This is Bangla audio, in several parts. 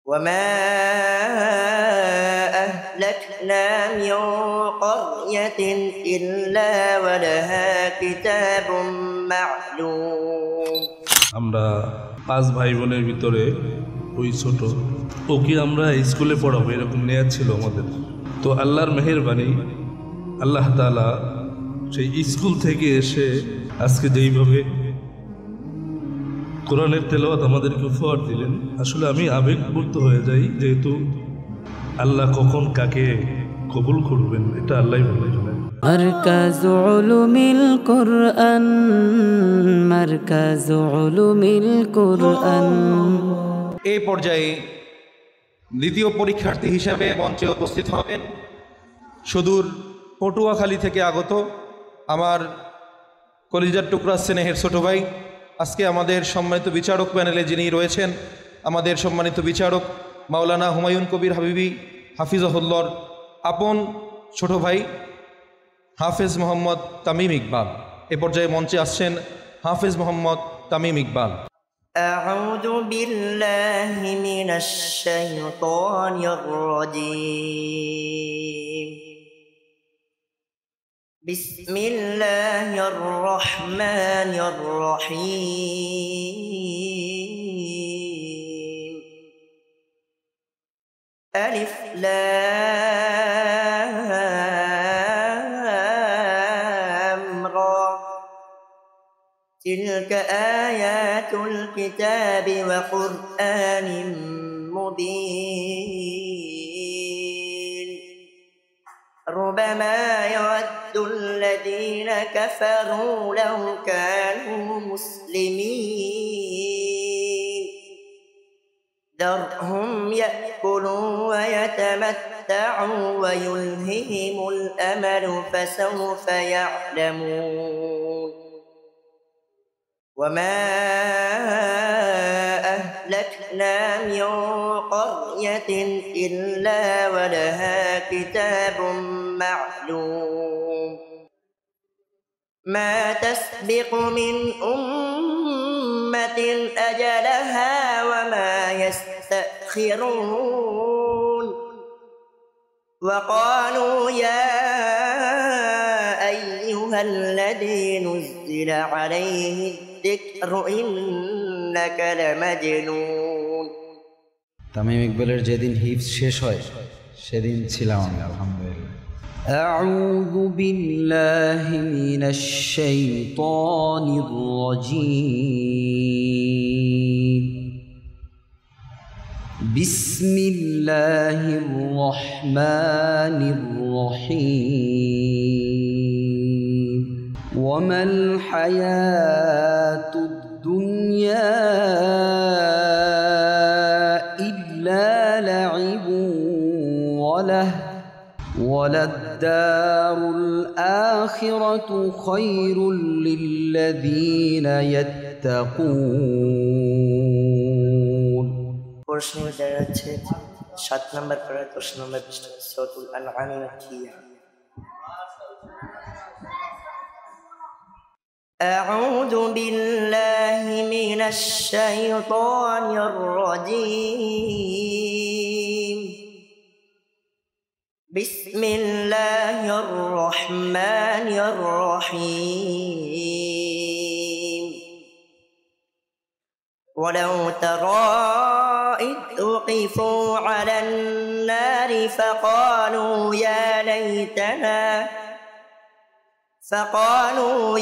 وما أهلكنا من قرية إلا ولها كتاب معلوم আমরা পাঁচ ভাই বোনের ভিতরে ওই ছোট ওকে আমরা স্কুলে পড়াবো এরকম নেয়া ছিল আমাদের। তো আল্লাহর মেহেরবানি, আল্লাহ তাআলা সেই স্কুল থেকে এসে আজকে যেইভাবে কোরআনের তেলাওয়াত আমাদেরকে উপহার দিলেন, আসলে আমি আবেগপূর্ত হয়ে যাই, যেহেতু আল্লাহ কখন কাকে কবুল করবেন এটা আল্লাহই ভালো জানেন। মারকাজ উলুমিল কুরআন, মারকাজ উলুমিল কুরআন। এই পর্যায়ে দ্বিতীয় পরীক্ষার্থী হিসেবে মঞ্চে উপস্থিত হবেন সুদূর পটুয়াখালী থেকে আগত আমার কলিজার টুকরা স্নেহের ছোট ভাই। আজকে আমাদের সম্মানিত বিচারক প্যানেলে যিনি রয়েছেন, আমাদের সম্মানিত বিচারক মাওলানা হুমায়ুন কবির হাবিবি হাফিজাহুল্লাহর আপন ছোট ভাই হাফেজ মোহাম্মদ তামিম ইকবাল। এ পর্যায়ে মঞ্চে আসছেন হাফেজ মোহাম্মদ তামিম ইকবাল। أعوذ بالله من الشيطان الرجيم بسم الله الرحمن الرحيم ألف لام را تلك آيات الكتاب وقرآن مبين ربما يود الذين كفروا لو كانوا مسلمين ذرهم يأكلوا ويتمتعوا ويلههم الأمل فسوف يعلمون وما أهلكنا من قرية إلا ولها كتاب معلوم ما تسبق من أمة أجلها وما يستأخرون وقالوا يا أيها الذي نزل عليه الذكر إنك لمجنون। তামিম ইকবালের যেদিন হিফজ শেষ হয় সেদিন ছিলাম আমি আলহামদুলিল্লাহ। আউযু বিল্লাহি মিনাশ শাইতানির রাজীম। বিসমিল্লাহির রহমানির রহিম। ওয়ামাল হায়াতুদ দুনিয়া ইল্লা লাইবুন ওয়া লাহবুন ওয়ালাদ-দারুল আখিরাতু খায়রুল লিল্লাযীনা ইয়াত্তাকুন। প্রশ্ন দেখা যাচ্ছে 7 নম্বর পড়ার প্রশ্ন নম্বর পৃষ্ঠা সূরাতুল আনআম মাকিয়া। أعوذ بالله من الشيطان الرجيم بسم الله الرحمن الرحيم ولو ترى إذ وقفوا على النار فقالوا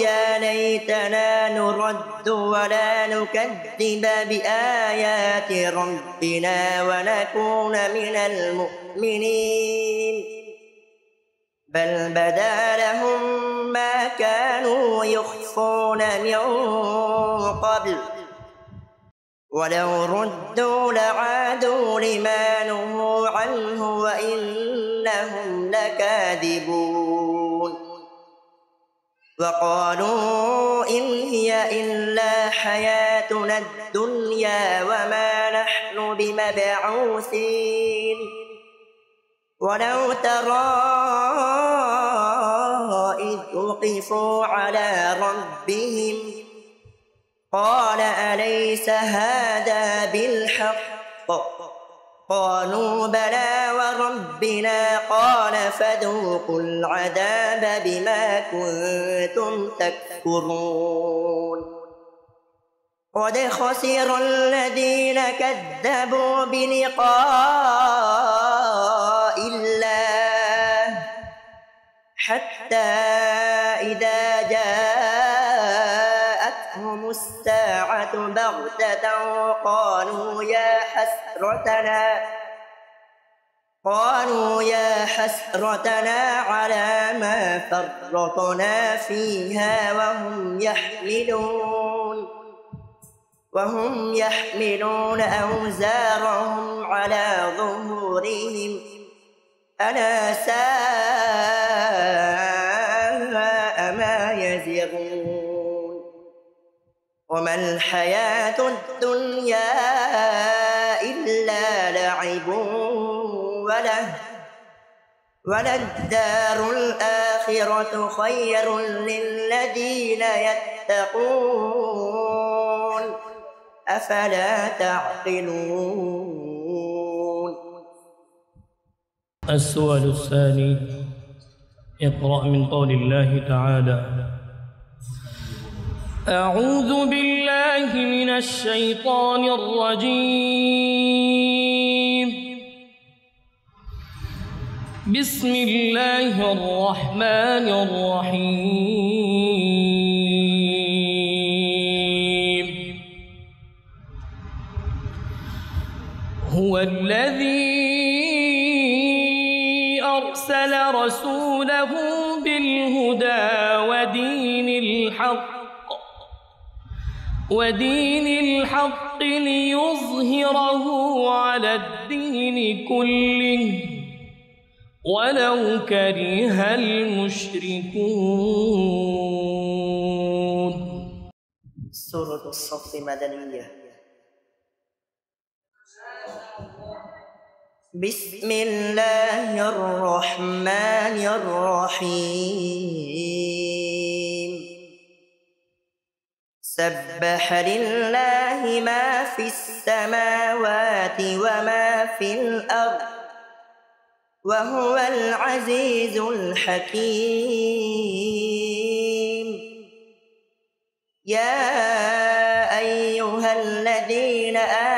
يا ليتنا نرد ولا نكذب بآيات ربنا ونكون من المؤمنين بل بدا لهم ما كانوا يخفون من قبل ولو ردوا لعادوا لما نهوا عنه وإنهم لكاذبون وقالوا إن هي إلا حياتنا الدنيا وما نحن بمبعوثين ولو ترى إذ وقفوا على ربهم قال أليس هذا بالحق قالوا بلى وربنا قال فذوقوا العذاب بما كنتم تكفرون قد خسر الذين كذبوا بلقاء الله حتى إذا جاءتهم الساعة بغتة قالوا يا حسرتنا على ما فرطنا فيها وهم يحملون أوزارهم على ظهورهم ألا ساء ما يزرون وما الحياة الدنيا إلا لعب وللدار الآخرة خير للذين يتقون أفلا تعقلون. السؤال الثاني: اقرأ من قول الله تعالى: أعوذ بالله من الشيطان الرجيم. بسم الله الرحمن الرحيم. هو الذي أرسل رسوله بالهدى ودين الحق ليظهره على الدين كله ولو كره المشركون. سورة الصف مدنية. بسم الله الرحمن الرحيم. سبح لله ما في السماوات وما في الأرض وهو العزيز الحكيم. يا أيها الذين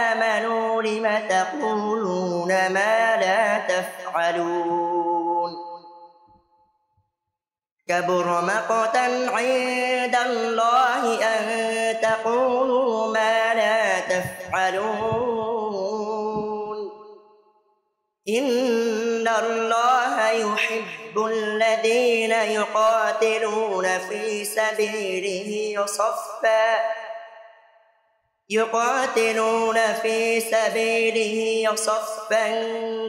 آمنوا لم تقولون ما لا تفعلون كبر مقتا عند الله أن تقولوا ما لا تفعلون. إن الله يحب الذين يقاتلون في سبيله صفا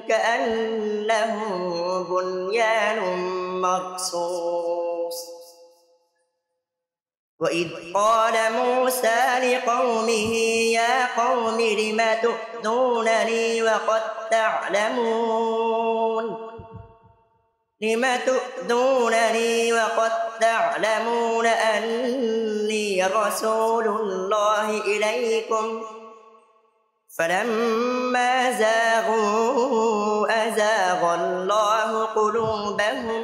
كأنهم بنيان مرصوص. وإذ قال موسى لقومه يا قوم لم تؤذونني وقد تعلمون أني رسول الله إليكم فلما زاغوا أزاغ الله قلوبهم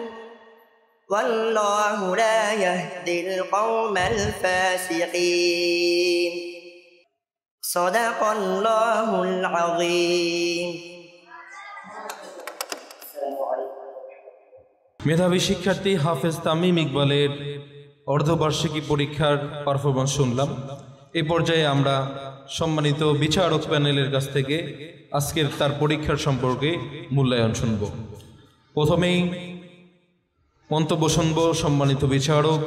والله لا يهدي القوم الفاسقين. صدق الله العظيم. মেধাবী শিক্ষার্থী হাফেজ তামিম ইকবালের অর্ধবার্ষিকী পরীক্ষার পারফরমেন্স শুনলাম। এই পর্যায়ে আমরা সম্মানিত বিচারক প্যানেলের কাছ থেকে আজকের তার পরীক্ষার সম্পর্কে মূল্যায়ন শুনব। প্রথমেই মন্তব্য শুনব সম্মানিত বিচারক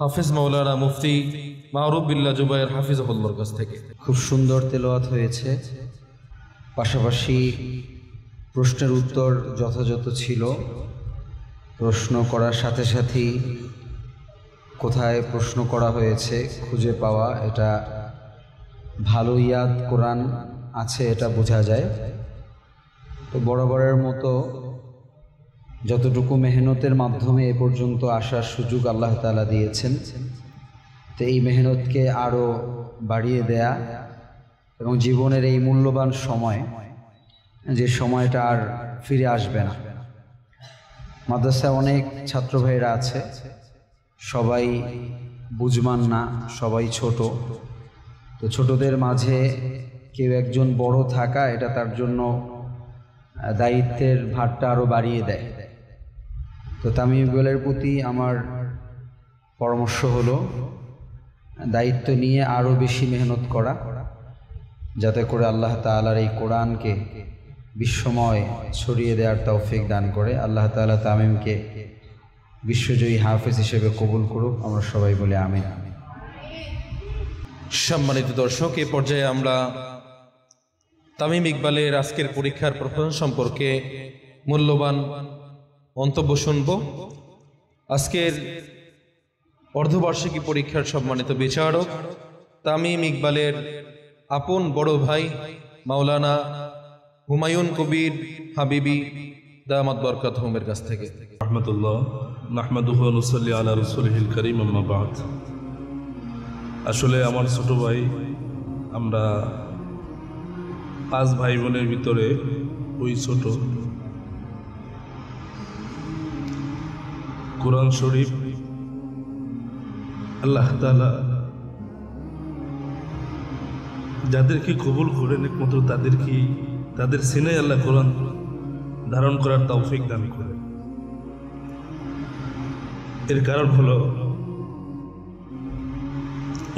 হাফেজ মাওলানা মুফতি মারুফ বিল্লাহ জুবায়ের হাফিজাহুল্লাহর কাছ থেকে। খুব সুন্দর তেলাওয়াত হয়েছে, পাশাপাশি প্রশ্নের উত্তর যথাযথ ছিল। প্রশ্ন করার সাথে সাথেই কোথায় প্রশ্ন করা হয়েছে খুঁজে পাওয়া, এটা ভালো ইয়াদ কোরআন আছে এটা বোঝা যায়। তো বরাবরের মতো যতটুকু মেহনতের মাধ্যমে এ পর্যন্ত আসার সুযোগ আল্লাহ তাআলা দিয়েছেন, তো এই মেহনতকে আরও বাড়িয়ে দেয়া এবং জীবনের এই মূল্যবান সময় যে সময়টা আর ফিরে আসবে না। মাদ্রাসায় অনেক ছাত্র ভাইরা আছে, সবাই বুঝমান না, সবাই ছোট। তো ছোটদের মাঝে কেউ একজন বড় থাকা, এটা তার জন্য দায়িত্বের ভারটা আরও বাড়িয়ে দেয়। তো তামিম ইকবালের প্রতি আমার পরামর্শ হলো দায়িত্ব নিয়ে আরও বেশি মেহনত করা, যাতে করে আল্লাহ তাআলার এই কোরআনকে বিশ্বময় ছড়িয়ে দেওয়ার তৌফিক দান করে। আল্লাহ তাআলা তামিমকে বিশ্বজয়ী হাফেজ হিসেবে কবুল করুক, আমরা সবাই বলে আমিন। সম্মানিত দর্শক, এ পর্যায়ে আমরা তামিম ইকবালের আজকের পরীক্ষার প্রফেশন সম্পর্কে মূল্যবান মন্তব্য শুনব। আজকের অর্ধবার্ষিকী পরীক্ষার সম্মানিত বিচারক তামিম ইকবালের আপন বড় ভাই মাওলানা হুমায়ুন কবির হাবিবি দামাত বরকাতহুমের কাছ থেকে। রহমতুল্লাহ, নাহমাদুহু ওয়া নুসাল্লি আলা রাসূলিহিল কারীম, আম্মা বা'দ। আসলে আমার ছোট ভাই, আমরা 5 ভাই বোনের ভিতরে ওই ছোট। কোরআন শরীফ আল্লাহ তাআলা যাদেরকে কবুল করেন একমাত্র তাদের সিনায় আল্লাহ কোরআন ধারণ করার তৌফিক দান করেন। এর কারণ হলো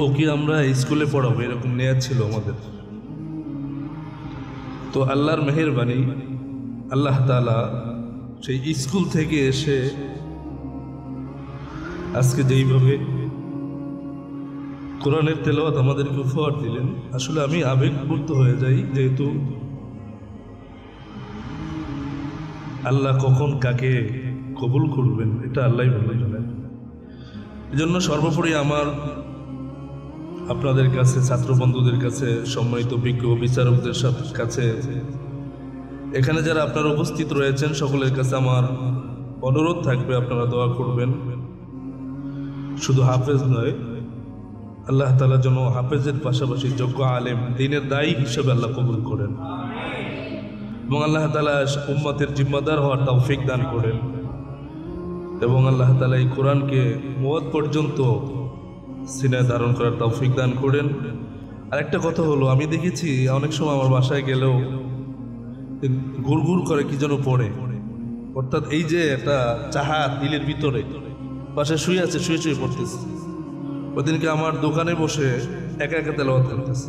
ওকে আমরা স্কুলে পড়াবো এরকম নেয়া ছিল আমাদের। তো আল্লাহর মেহেরবানি, আল্লাহ তাআলা সেই স্কুল থেকে এসে আজকে যেইভাবে কোরআনের তেলাওয়াত আমাদেরকে উপহার দিলেন, আসলে আমি আবেগপূর্ত হয়ে যাই, যেহেতু আল্লাহ কখন কাকে কবুল করবেন এটা আল্লাহই ভালো জানেন। এজন্য সর্বোপরি আমার আপনাদের কাছে, ছাত্র বন্ধুদের কাছে, সম্মানিত বিজ্ঞ বিচারকদের কাছে, এখানে যারা আপনারা উপস্থিত রয়েছেন সকলের কাছে আমার অনুরোধ থাকবে আপনারা দোয়া করবেন। শুধু হাফেজ নয়, আল্লাহ তাআলা যেন হাফেজের পাশাপাশি যোগ্য আলেম, দ্বীনের দায়ী হিসেবে আল্লাহ কবুল করেন এবং আল্লাহ তাআলা উম্মতের জিম্মাদার হওয়ার তৌফিক দান করেন এবং আল্লাহ তাআলা এই কোরআনকে মওত পর্যন্ত সিনায় ধারণ করার তৌফিক দান করেন। আরেকটা কথা হলো, আমি দেখেছি অনেক সময় আমার বাসায় গেলেও ঘুরঘুর করে কি যেন পড়ে, অর্থাৎ এই যে একটা চাহা দিলের ভিতরে, বাসায় শুয়ে আছে, শুয়ে শুয়ে পড়তেছে। ওদিনকে আমার দোকানে বসে একা একা তেলাওয়াত করতেছে।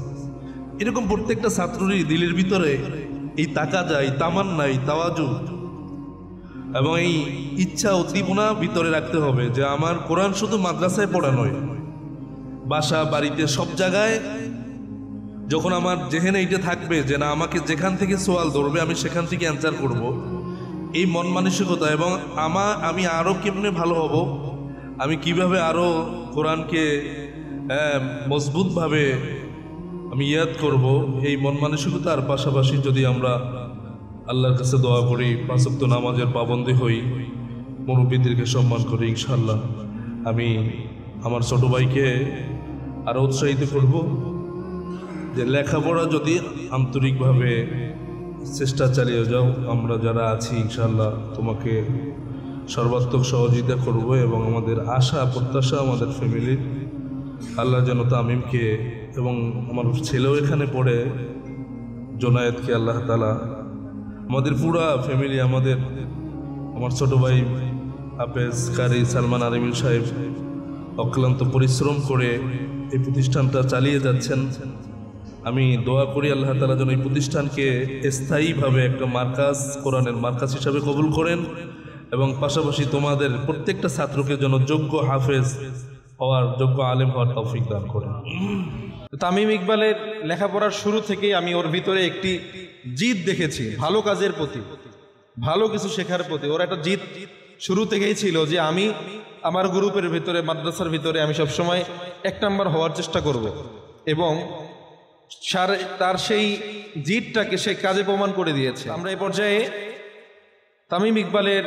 এরকম প্রত্যেকটা ছাত্ররই দিলের ভিতরে এই তাকাজা, এই তামান্না, এই তাওয়াজু এবং এই ইচ্ছা উদ্দীপনা ভিতরে রাখতে হবে যে আমার কোরআন শুধু মাদ্রাসায় পড়া নয়, বাসা বাড়িতে সব জায়গায় যখন আমার জেহেনে এইটা থাকবে যে না, আমাকে যেখান থেকে সোয়াল ধরবে আমি সেখান থেকে অ্যান্সার করব, এই মন মানসিকতা এবং আমি আরও কেমনে ভালো হব, আমি কিভাবে আরও কোরআনকে মজবুতভাবে আমি ইয়াদ করব, এই মন মানসিকতার পাশাপাশি যদি আমরা আল্লাহর কাছে দোয়া করি, 5 ওয়াক্ত নামাজের পাবন্দী হই, মুরব্বীদেরকে সম্মান করি, ইনশাআল্লাহ আমি আমার ছোট ভাইকে আরও উৎসাহিত করব যে লেখাপড়া যদি আন্তরিকভাবে চেষ্টা চালিয়ে যাও, আমরা যারা আছি ইনশাআল্লাহ তোমাকে সর্বাত্মক সহযোগিতা করব এবং আমাদের আশা প্রত্যাশা আমাদের ফ্যামিলির, আল্লাহ যেন তামিমকে এবং আমার ছেলেও এখানে পড়ে জোনায়েদকে আল্লাহ তাআলা, আমাদের পুরা ফ্যামিলি, আমার ছোট ভাই হাফেজ কারি সালমান আরিমিন সাহেব অক্লান্ত পরিশ্রম করে এই প্রতিষ্ঠানটা চালিয়ে যাচ্ছেন। আমি দোয়া করি আল্লাহ তাআলা যেন এই প্রতিষ্ঠানকে স্থায়ীভাবে একটা মার্কাজ, কোরআনের মার্কাজ হিসাবে কবুল করেন এবং পাশাপাশি তোমাদের প্রত্যেকটা ছাত্রকে যেন যোগ্য হাফেজ হওয়ার, যোগ্য আলেম হওয়ার তৌফিক দান করেন। তামিম ইকবালের লেখাপড়ার শুরু থেকেই আমি ওর ভিতরে একটি জিদ দেখেছি ভালো কাজের প্রতি, ভালো কিছু শেখার প্রতি। ওর একটা জিদ শুরু থেকেই ছিল যে আমি আমার গ্রুপের ভিতরে, মাদ্রাসার ভিতরে আমি সবসময় 1 নাম্বার হওয়ার চেষ্টা করব এবং তার সেই জিদটাকে সে কাজে প্রমাণ করে দিয়েছে। আমরা এই পর্যায়ে তামিম ইকবালের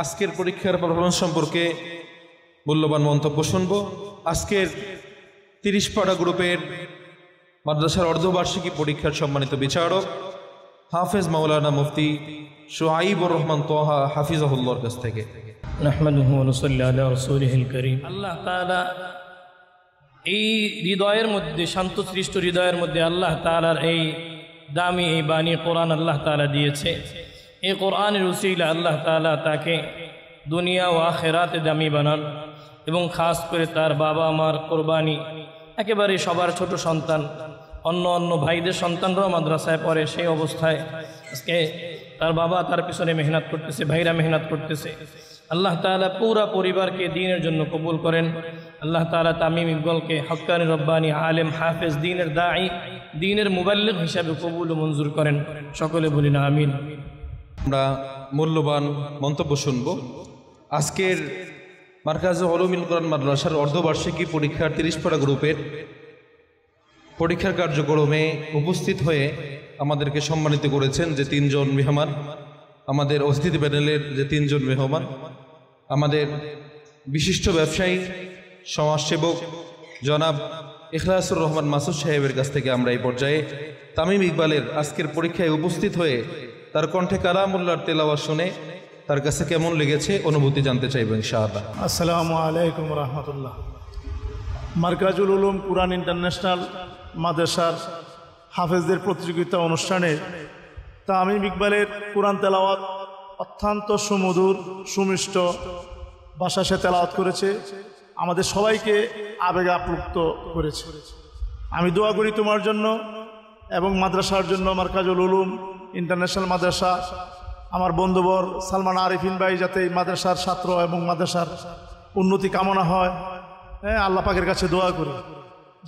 আজকের পরীক্ষার পারফরমেন্স সম্পর্কে মূল্যবান মন্তব্য শুনব। আজকের 30 পাড়া গ্রুপের মাদ্রাসার অর্ধবার্ষিকী পরীক্ষার সম্মানিত বিচারক হাফেজ মাওলানা মুফতি শুআইবুর রহমান তোহা হাফিজাহুল্লাহর কাছ থেকে। নাহমাদুহু ওয়া নুসাল্লি আলা রাসূলিহিল কারীম। আল্লাহ তাআলা এই হৃদয়ের মধ্যে, শান্তশিষ্ট হৃদয়ের মধ্যে আল্লাহ তাআলার এই দামি এই বাণী কোরআন আল্লাহ তাআলা দিয়েছে। এই কোরআনের উসিলা আল্লাহ তাআলা তাকে দুনিয়া ও আখিরাতে দামি বানান এবং খাস করে তার বাবা মার কোরবানি, একেবারে সবার ছোট সন্তান, অন্য ভাইদের সন্তানরাও মাদ্রাসায় পড়ে, সেই অবস্থায় আজকে তার বাবা তার পিছনে মেহনত করতেছে, ভাইরা মেহনত করতেছে। আল্লাহ তাআলা পুরা পরিবারকে দ্বীনের জন্য কবুল করেন। আল্লাহ তাআলা তামিম ইকবালকে হক্কানি রব্বানি আলেম হাফেজ, দ্বীনের দাঈ, দ্বীনের মুবাল্লিগ হিসাবে কবুল ও মঞ্জুর করেন। সকলে বলি না আমিন। আমরা মূল্যবান মন্তব্য শুনব। আজকের মারকাজে উলুমুল কোরআন মাদ্রাসার অর্ধবার্ষিকী পরীক্ষার 30 পারা গ্রুপের পরীক্ষার কার্যক্রমে উপস্থিত হয়ে আমাদেরকে সম্মানিত করেছেন যে 3 জন মেহমান, আমাদের অতিথি প্যানেলের যে 3 জন মেহমান, আমাদের বিশিষ্ট ব্যবসায়ী সমাজসেবক জনাব ইখলাসুর রহমান মাসুদ সাহেবের কাছ থেকে আমরা এই পর্যায়ে তামিম ইকবালের আজকের পরীক্ষায় উপস্থিত হয়ে তার কণ্ঠে কালামুল্লাহর তেলাওয়াত শুনে তার কাছে কেমন লেগেছে অনুভূতি জানতে চাইব ইনশাআল্লাহ। আসসালামু আলাইকুম রহমতুল্লাহ। মারকাজুল উলুম কুরআন ইন্টারন্যাশনাল মাদ্রাসার হাফেজদের প্রতিযোগিতা অনুষ্ঠানে তামিম ইকবালের কুরআন তেলাওয়াত অত্যন্ত সুমধুর সুমিষ্ট ভাষা সে তেলাওয়াত করেছে, আমাদের সবাইকে আবেগে আপ্লুত করেছে। আমি দোয়া করি তোমার জন্য এবং মাদ্রাসার জন্য, মারকাজুল উলুম ইন্টারন্যাশনাল মাদ্রাসা, আমার বন্ধুবর সালমান আরিফিন ভাই যাতে এই মাদ্রাসার ছাত্র এবং মাদ্রাসার উন্নতি কামনা হয়। হ্যাঁ, আল্লাহ পাকের কাছে দোয়া করি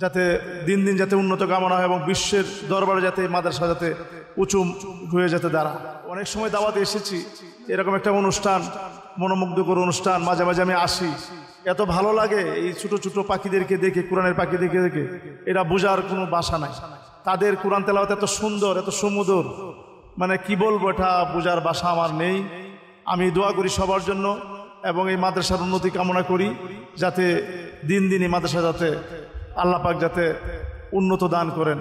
যাতে দিন দিন যাতে উন্নত কামনা হয় এবং বিশ্বের দরবারে যাতে এই মাদ্রাসা যাতে উঁচু হয়ে যেতে দাঁড়ায়। অনেক সময় দাওয়াতে এসেছি, এরকম একটা অনুষ্ঠান, মনোমুগ্ধকর অনুষ্ঠান, মাঝে মাঝে আমি আসি, এত ভালো লাগে এই ছোট ছোট পাখিদেরকে দেখে, কোরআনের পাখিদেরকে দেখে, এটা বোঝার কোনো ভাষা নাই। তাদের কোরআন তেলাওয়াত এত সুন্দর, এত সুমধুর, মানে কি বলবো, এটা বোঝার ভাষা আমার নেই। আমি দোয়া করি সবার জন্য এবং এই মাদ্রাসার উন্নতি কামনা করি যাতে দিন দিন এই মাদ্রাসা যাতে আল্লাহ পাক যাতে উন্নত দান করেন।